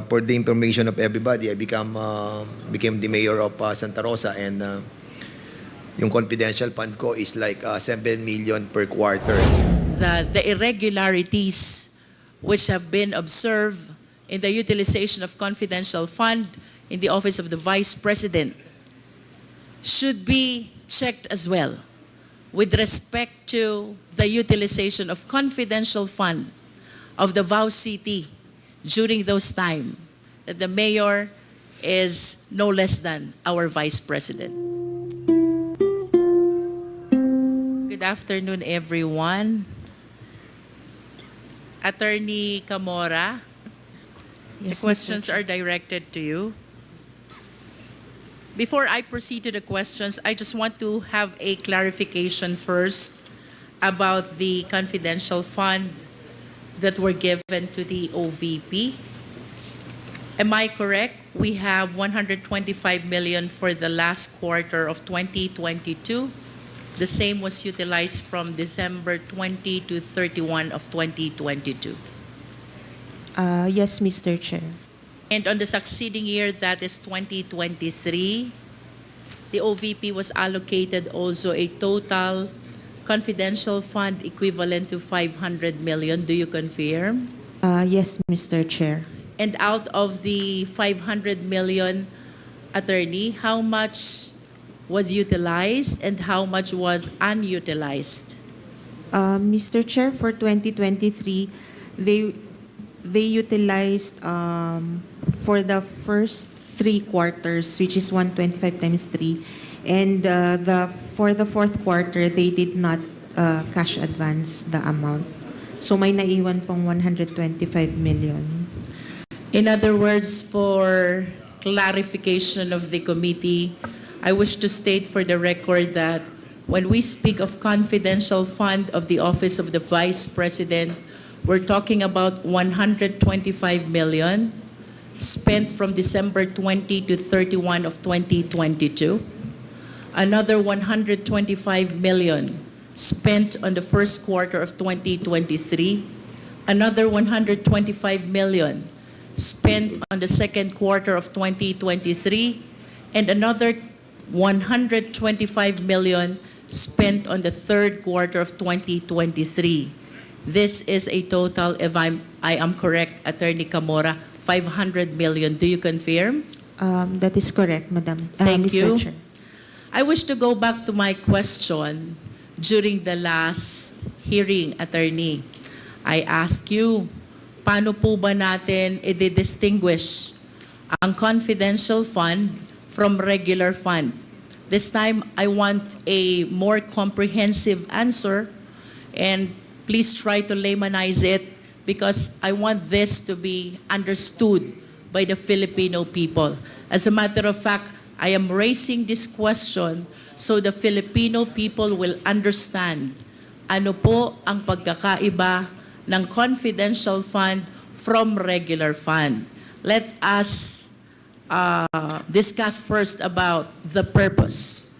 for the information of everybody, I became the mayor of Santa Rosa, and yung confidential fund ko is like 7 million per quarter. The irregularities which have been observed in the utilization of confidential fund in the office of the Vice President should be checked as well with respect to the utilization of confidential fund of the Davao City during those time that the mayor is no less than our Vice President. Good afternoon, everyone. Attorney Camora, Yes, the questions are directed to you. Before I proceed to the questions, I just want to have a clarification first about the confidential fund that were given to the OVP. Am I correct? We have 125 million for the last quarter of 2022. The same was utilized from December 20 to 31 of 2022. Yes, Mr. Chair. And on the succeeding year, that is 2023, the OVP was allocated also a total confidential fund equivalent to 500 million. Do you confirm? Yes, Mr. Chair. And out of the 500 million, attorney, how much was utilized and how much was unutilized? Mr. Chair, for 2023, they utilized for the first 3 quarters, which is 125 times 3, and for the fourth quarter, they did not cash advance the amount. So may naiwan pong 125 million. In other words, for clarification of the committee, I wish to state for the record that when we speak of confidential fund of the Office of the Vice President, we're talking about 125 million spent from December 20 to 31 of 2022. Another 125 million spent on the first quarter of 2023. Another 125 million spent on the second quarter of 2023. And another 125 million spent on the third quarter of 2023. This is a total, if I am correct, Attorney Camora, 500 million. Do you confirm? That is correct, Madam. Thank Mr. you. Chair. I wish to go back to my question during the last hearing, Attorney. I asked you, paano po ba natin i-distinguish ang confidential fund from regular fund? This time, I want a more comprehensive answer, and please try to laymanize it because I want this to be understood by the Filipino people. As a matter of fact, I am raising this question so the Filipino people will understand ano po ang pagkakaiba ng confidential fund from regular fund. Let us discuss first about the purpose.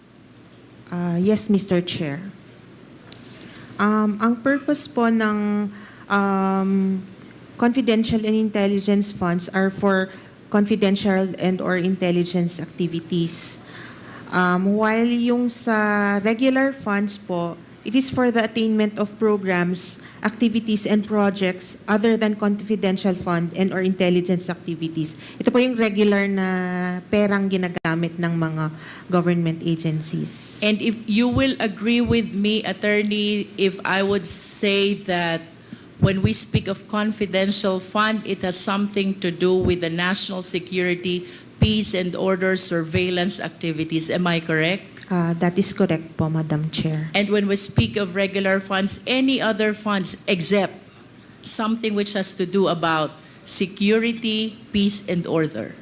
Yes, Mr. Chair. Ang purpose po ng confidential and intelligence funds are for confidential and or intelligence activities. While yung sa regular funds po, it is for the attainment of programs, activities, and projects other than confidential fund and or intelligence activities. Ito po yung regular na perang ginagamit ng mga government agencies. And if you will agree with me, Attorney, if I would say that when we speak of confidential fund, it has something to do with the national security, peace and order surveillance activities. Am I correct? That is correct po, Madam Chair. And when we speak of regular funds, any other funds except something which has to do about security, peace and order.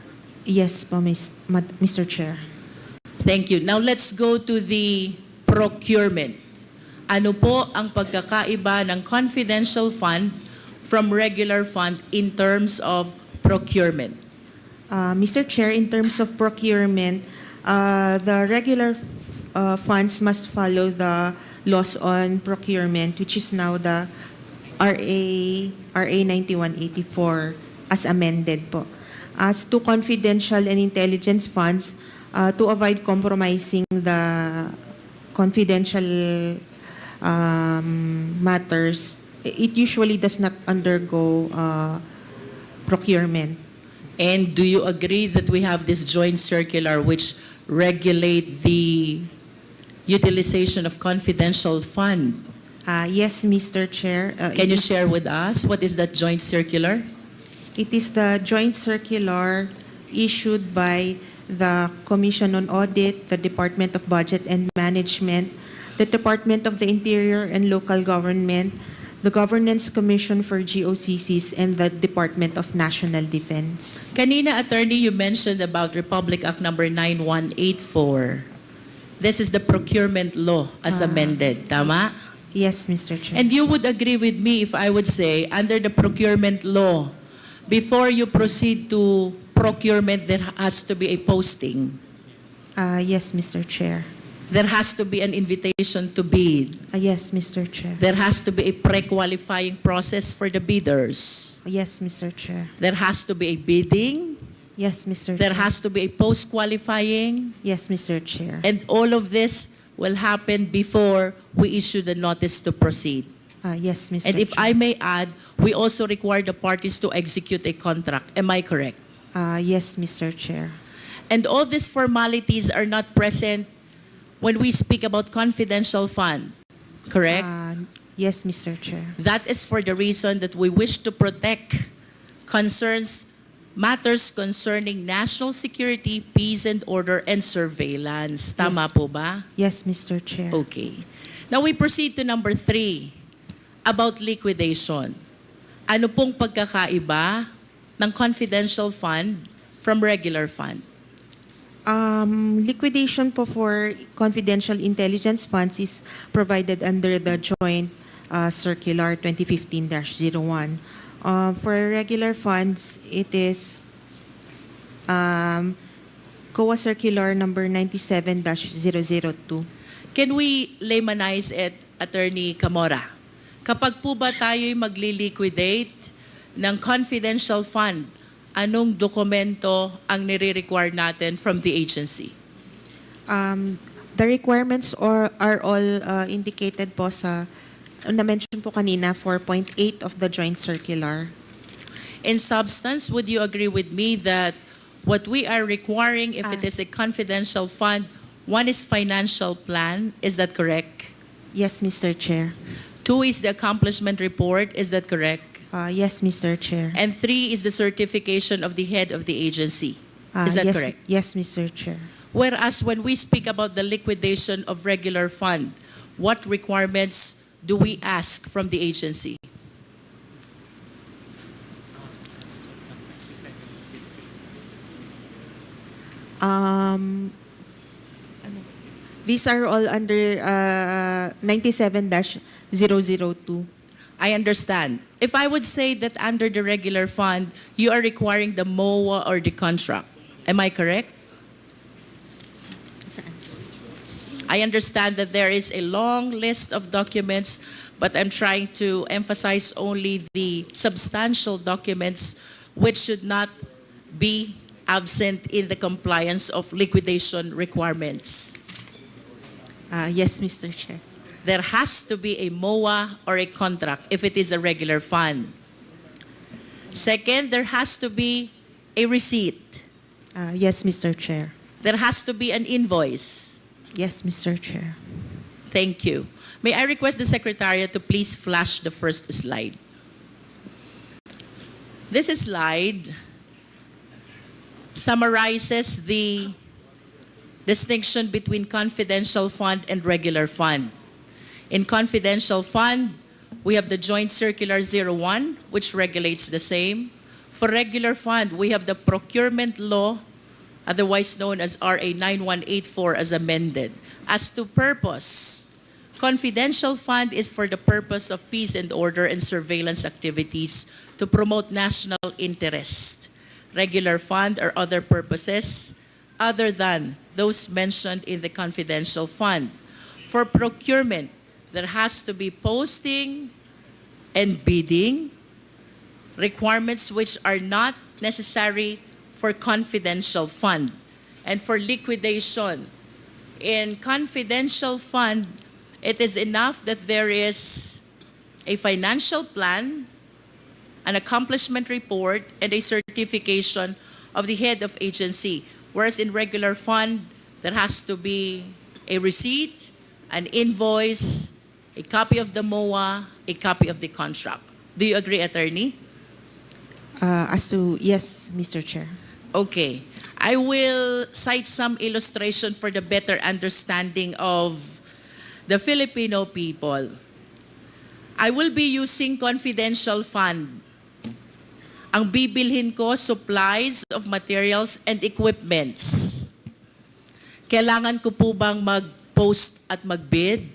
Yes po, Mr. Chair. Thank you. Now let's go to the procurement. Ano po ang pagkakaiba ng confidential fund from regular fund in terms of procurement? Mr. Chair, in terms of procurement, the regular funds must follow the laws on procurement, which is now the RA 9184 as amended po. as to confidential and intelligence funds to avoid compromising the confidential matters. It usually does not undergo procurement. And do you agree that we have this joint circular which regulate the utilization of confidential fund? Yes, Mr. Chair. Can you share with us what is that joint circular? It is the joint circular issued by the Commission on Audit, the Department of Budget and Management, the Department of the Interior and Local Government, the Governance Commission for GOCCs, and the Department of National Defense. Kanina, attorney, you mentioned about Republic Act number 9184. This is the procurement law as amended, tama? Yes, Mr. Chair. And you would agree with me if I would say, under the procurement law, before you proceed to procurement, there has to be a posting. Yes, Mr. Chair. There has to be an invitation to bid. Yes, Mr. Chair. There has to be a pre-qualifying process for the bidders. Yes, Mr. Chair. There has to be a bidding. Yes, Mr. There Chair. has to be a post-qualifying. Yes, Mr. Chair. And all of this will happen before we issue the notice to proceed. Yes, Mr. And if Chair. I may add, we also require the parties to execute a contract. Am I correct? Yes, Mr. Chair. And all these formalities are not present when we speak about confidential fund, correct? Yes, Mr. Chair. That is for the reason that we wish to protect matters concerning national security, peace and order, and surveillance. Tama Yes. po ba? Yes, Mr. Chair. Okay. Now we proceed to number 3, about liquidation. Ano pong pagkakaiba ng confidential fund from regular fund? Liquidation po for confidential intelligence funds is provided under the joint circular 2015-01. For regular funds, it is COA circular number 97-002. Can we laymanize it, Attorney Camora? Kapag po ba tayo'y magli-liquidate ng confidential fund, anong dokumento ang nire-require natin from the agency? The requirements are all indicated po sa, na-mention po kanina, 4.8 of the joint circular. In substance, would you agree with me that what we are requiring if it is a confidential fund, one is financial plan, is that correct? Yes, Mr. Chair. 2 is the accomplishment report, is that correct? Yes, Mr. Chair. And 3 is the certification of the head of the agency. Is that yes, correct? Yes, Mr. Chair. Whereas when we speak about the liquidation of regular fund, what requirements do we ask from the agency? These are all under 97-002. I understand. If I would say that under the regular fund, you are requiring the MOA or the contract, am I correct? I understand that there is a long list of documents, but I'm trying to emphasize only the substantial documents which should not be absent in the compliance of liquidation requirements. Yes, Mr. Chair. There has to be a MOA or a contract if it is a regular fund. Second, there has to be a receipt. Yes, Mr. Chair. There has to be an invoice. Yes, Mr. Chair. Thank you. May I request the Secretariat to please flash the first slide. This slide summarizes the distinction between confidential fund and regular fund. In confidential fund, we have the Joint Circular 01, which regulates the same. For regular fund, we have the procurement law, otherwise known as RA 9184 as amended. As to purpose, confidential fund is for the purpose of peace and order and surveillance activities to promote national interest. Regular fund or other purposes other than those mentioned in the confidential fund. For procurement, there has to be posting and bidding, requirements which are not necessary for confidential fund. And for liquidation, in confidential fund, it is enough that there is a financial plan, an accomplishment report, and a certification of the head of agency. Whereas in regular fund, there has to be a receipt, an invoice, a copy of the MOA, a copy of the contract. Do you agree, attorney? Yes, Mr. Chair. Okay. I will cite some illustration for the better understanding of the Filipino people. I will be using confidential fund. Ang bibilhin ko, supplies of materials and equipments. Kailangan ko po bang mag-post at mag-bid?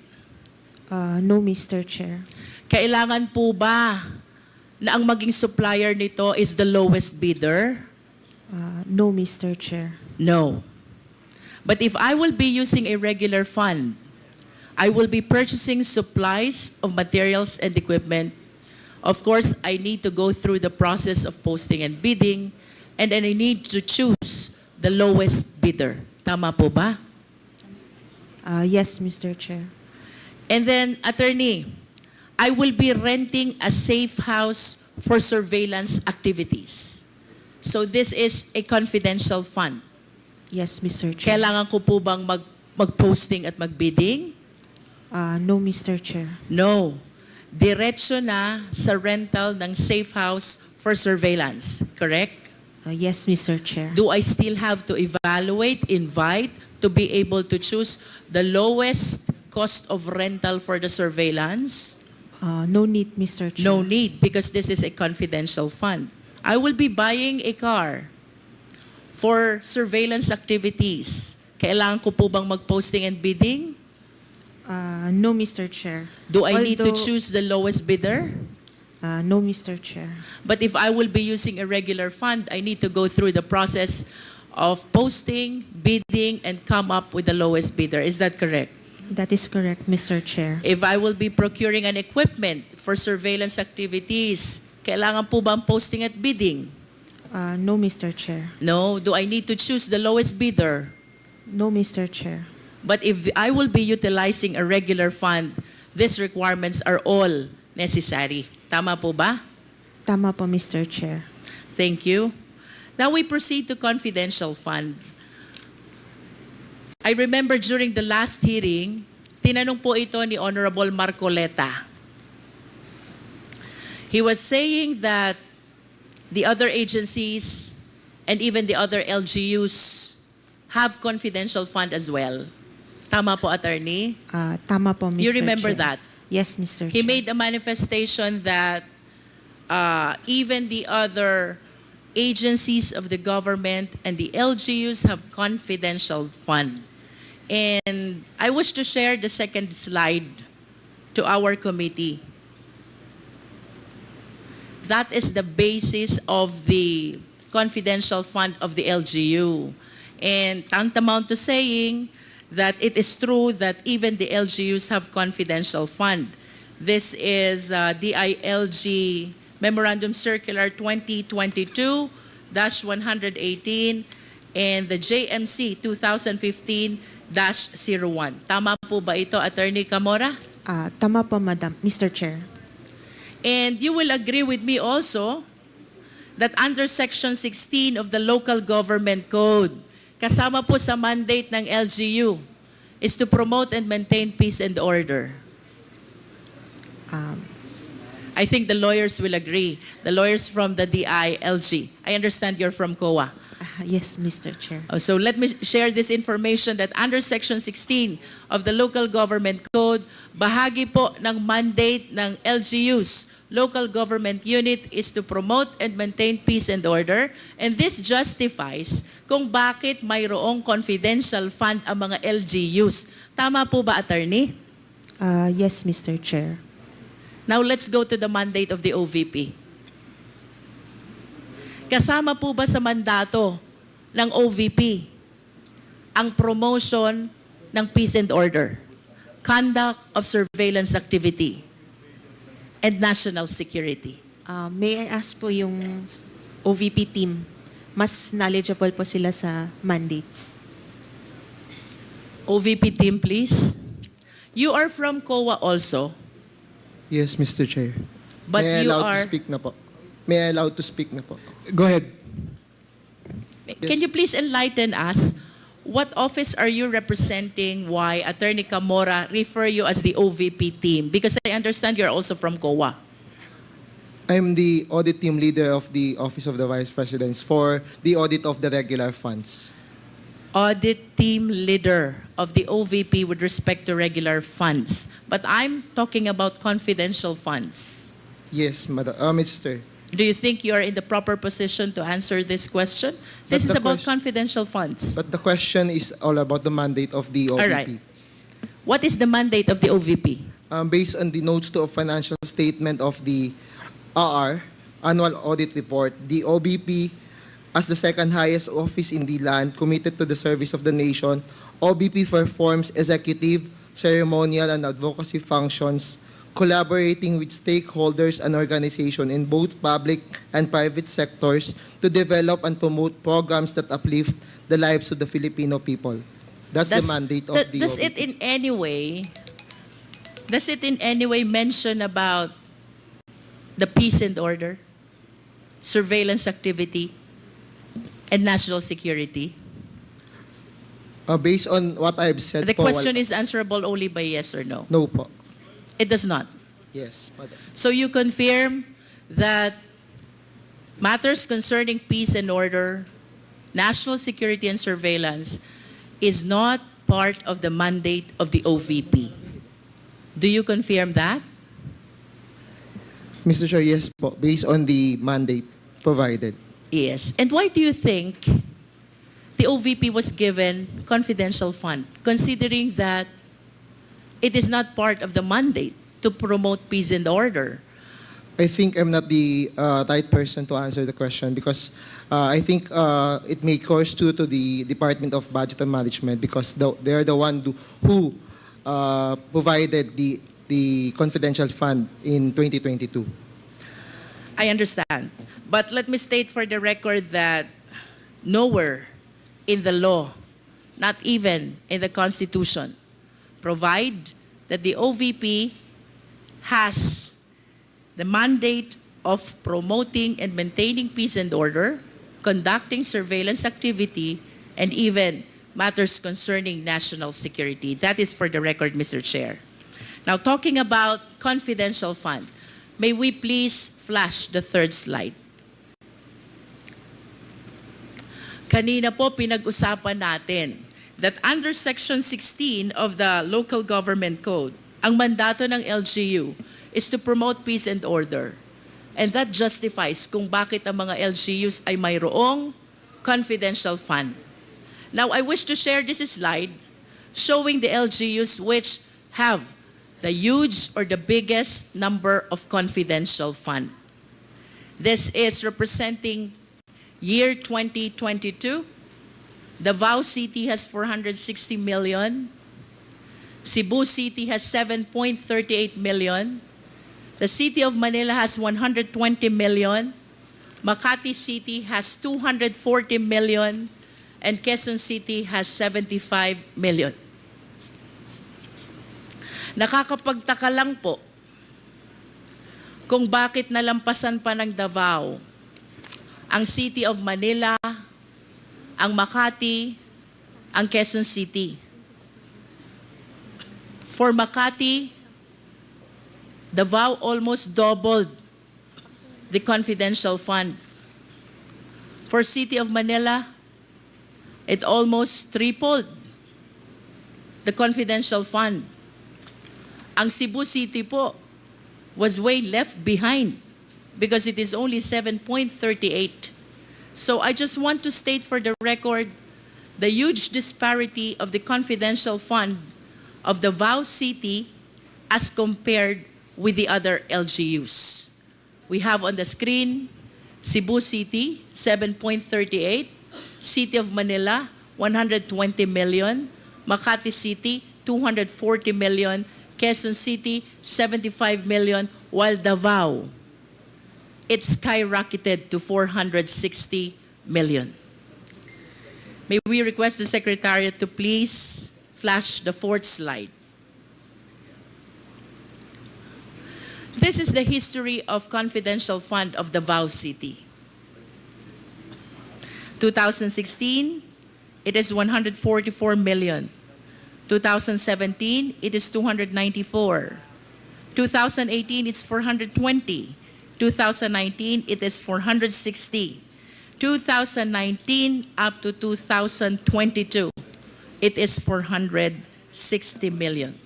No, Mr. Chair. Kailangan po ba na ang maging supplier nito is the lowest bidder? No, Mr. Chair. No. But if I will be using a regular fund, I will be purchasing supplies of materials and equipment. Of course, I need to go through the process of posting and bidding, and then I need to choose the lowest bidder. Tama po ba? Yes, Mr. Chair. And then, attorney, I will be renting a safe house for surveillance activities. So this is a confidential fund. Yes, Mr. Chair. Kailangan ko po bang mag-posting at mag-bidding? No, Mr. Chair. No. Diretso na sa rental ng safe house for surveillance. Correct? Yes, Mr. Chair. Do I still have to evaluate, invite, to be able to choose the lowest cost of rental for the surveillance? No need, Mr. Chair. No need, because this is a confidential fund. I will be buying a car for surveillance activities. Kailangan ko po bang mag-posting and bidding? No, Mr. Chair. Do I need to choose the lowest bidder? No, Mr. Chair. But if I will be using a regular fund, I need to go through the process of posting, bidding, and come up with the lowest bidder. Is that correct? That is correct, Mr. Chair. If I will be procuring an equipment for surveillance activities, kailangan po ba ang posting at bidding? No, Mr. Chair. No. Do I need to choose the lowest bidder? No, Mr. Chair. But if I will be utilizing a regular fund, these requirements are all necessary. Tama po ba? Tama po, Mr. Chair. Thank you. Now we proceed to confidential fund. I remember during the last hearing, tinanong po ito ni Honorable Marcoleta. He was saying that the other agencies and even the other LGUs have confidential fund as well. Tama po, attorney? Tama po, Mr. Chair. You remember that? Yes, Mr. He Chair. made a manifestation that even the other agencies of the government and the LGUs have confidential fund. And I wish to share the second slide to our committee. That is the basis of the confidential fund of the LGU. And tantamount to saying that it is true that even the LGUs have confidential fund. This is DILG Memorandum Circular 2022-118 and the JMC 2015-01. Tama po ba ito, Attorney Camora? Tama po, Madam. Mr. Chair. And you will agree with me also that under Section 16 of the Local Government Code, kasama po sa mandate ng LGU is to promote and maintain peace and order. I think the lawyers will agree. The lawyers from the DILG. I understand you're from COA. Yes, Mr. Chair. So let me share this information that under Section 16 of the Local Government Code, bahagi po ng mandate ng LGUs, Local Government Unit, is to promote and maintain peace and order. And this justifies kung bakit mayroong confidential fund ang mga LGUs. Tama po ba, attorney? Yes, Mr. Chair. Now let's go to the mandate of the OVP. Kasama po ba sa mandato ng OVP ang promotion ng peace and order, conduct of surveillance activity, and national security? May I ask po yung OVP team mas knowledgeable po sila sa mandates. OVP team, please. You are from COA also, Yes, Mr. Chair. but May I you allowed are... to speak na po? May I allowed to speak na po? Go ahead. Can you please enlighten us, what office are you representing, why Attorney Camora refer you as the OVP team? Because I understand you're also from COA. I'm the audit team leader of the Office of the Vice Presidents for the audit of the regular funds. Audit team leader of the OVP with respect to regular funds. But I'm talking about confidential funds. Yes, Madam. Mr. Do you think you are in the proper position to answer this question? This is But the about question- confidential funds. But the question is all about the mandate of the OVP. All right. What is the mandate of the OVP? Based on the notes to a financial statement of the AR, Annual Audit Report, the OVP, as the second highest office in the land committed to the service of the nation, OVP performs executive, ceremonial, and advocacy functions, collaborating with stakeholders and organizations in both public and private sectors to develop and promote programs that uplift the lives of the Filipino people. That's the mandate of the Does OVP. it in any way mention about the peace and order, surveillance activity, and national security? Based on what I've said The po, question is answerable only by yes or no. No po. It does not. Yes, Madam. So you confirm that matters concerning peace and order, national security and surveillance is not part of the mandate of the OVP. Do you confirm that? Mr. Chair, yes po. Based on the mandate provided. Yes. And why do you think the OVP was given confidential fund, considering that it is not part of the mandate to promote peace and order? I think I'm not the right person to answer the question because I think it may course due to the Department of Budget and Management because they're the one who provided the confidential fund in 2022. I understand. But let me state for the record that nowhere in the law, not even in the Constitution, provide that the OVP has the mandate of promoting and maintaining peace and order, conducting surveillance activity, and even matters concerning national security. That is for the record, Mr. Chair. Now, talking about confidential fund, may we please flash the third slide? Kanina po pinag-usapan natin that under Section 16 of the Local Government Code, ang mandato ng LGU is to promote peace and order. And that justifies kung bakit ang mga LGUs ay mayroong confidential fund. Now, I wish to share this slide showing the LGUs which have the huge or the biggest number of confidential fund. This is representing year 2022. Davao City has 460 million. Cebu City has 7.38 million. The City of Manila has 120 million. Makati City has 240 million. And Quezon City has 75 million. Nakakapagtaka lang po kung bakit nalampasan pa ng Davao ang City of Manila, ang Makati, ang Quezon City. For Makati, Davao almost doubled the confidential fund. For City of Manila, it almost tripled the confidential fund. Ang Cebu City po was way left behind because it is only 7.38. So I just want to state for the record the huge disparity of the confidential fund of Davao City as compared with the other LGUs. We have on the screen Cebu City, 7.38, City of Manila, 120 million, Makati City, 240 million, Quezon City, 75 million, while Davao, it skyrocketed to 460 million. May we request the Secretariat to please flash the fourth slide. This is the history of confidential fund of Davao City. 2016, it is 144 million. 2017, it is 294. 2018, it's 420. 2019, it is 460. 2019 up to 2022, it is 460 million.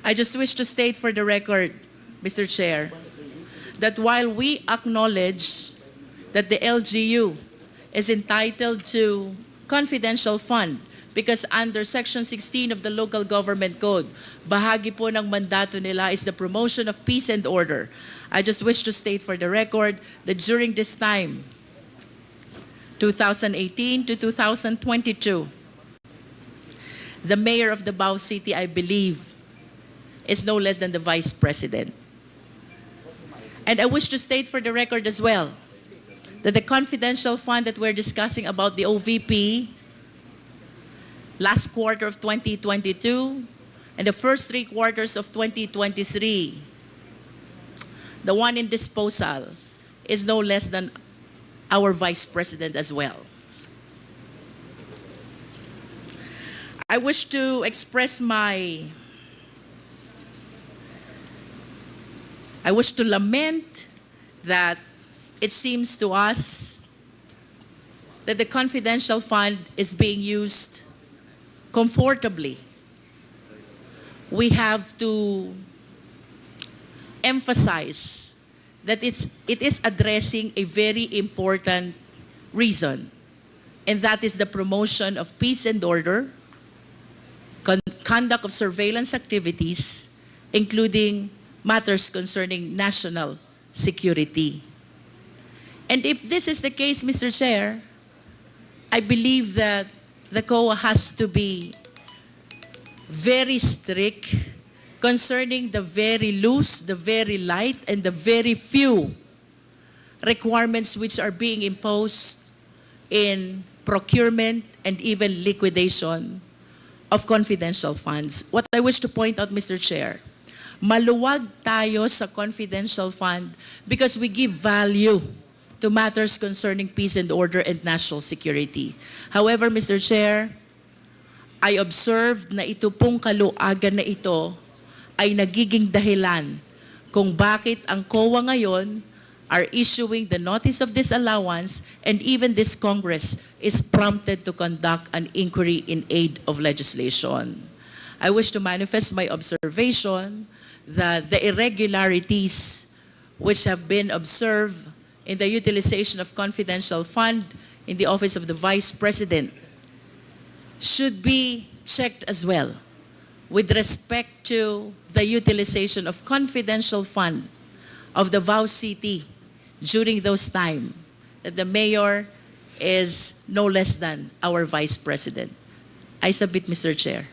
I just wish to state for the record, Mr. Chair, that while we acknowledge that the LGU is entitled to confidential fund because under Section 16 of the Local Government Code, bahagi po ng mandato nila is the promotion of peace and order. I just wish to state for the record that during this time, 2018 to 2022, the mayor of Davao City, I believe, is no less than the vice president. And I wish to state for the record as well that the confidential fund that we're discussing about the OVP last quarter of 2022 and the first 3 quarters of 2023, the one in disposal is no less than our vice president as well. I wish to express I wish to lament that it seems to us that the confidential fund is being used comfortably. We have to emphasize that it is addressing a very important reason, and that is the promotion of peace and order, conduct of surveillance activities, including matters concerning national security. And if this is the case, Mr. Chair, I believe that the COA has to be very strict concerning the very loose, the very light, and the very few requirements which are being imposed in procurement and even liquidation of confidential funds. What I wish to point out, Mr. Chair, maluwag tayo sa confidential fund because we give value to matters concerning peace and order and national security. However, Mr. Chair, I observed na ito pong kaluagan na ito ay nagiging dahilan kung bakit ang COA ngayon are issuing the notice of disallowance, and even this Congress is prompted to conduct an inquiry in aid of legislation. I wish to manifest my observation that the irregularities which have been observed in the utilization of confidential fund in the office of the Vice President should be checked as well with respect to the utilization of confidential fund of the Davao City during those time that the mayor is no less than our Vice President. I submit, Mr. Chair.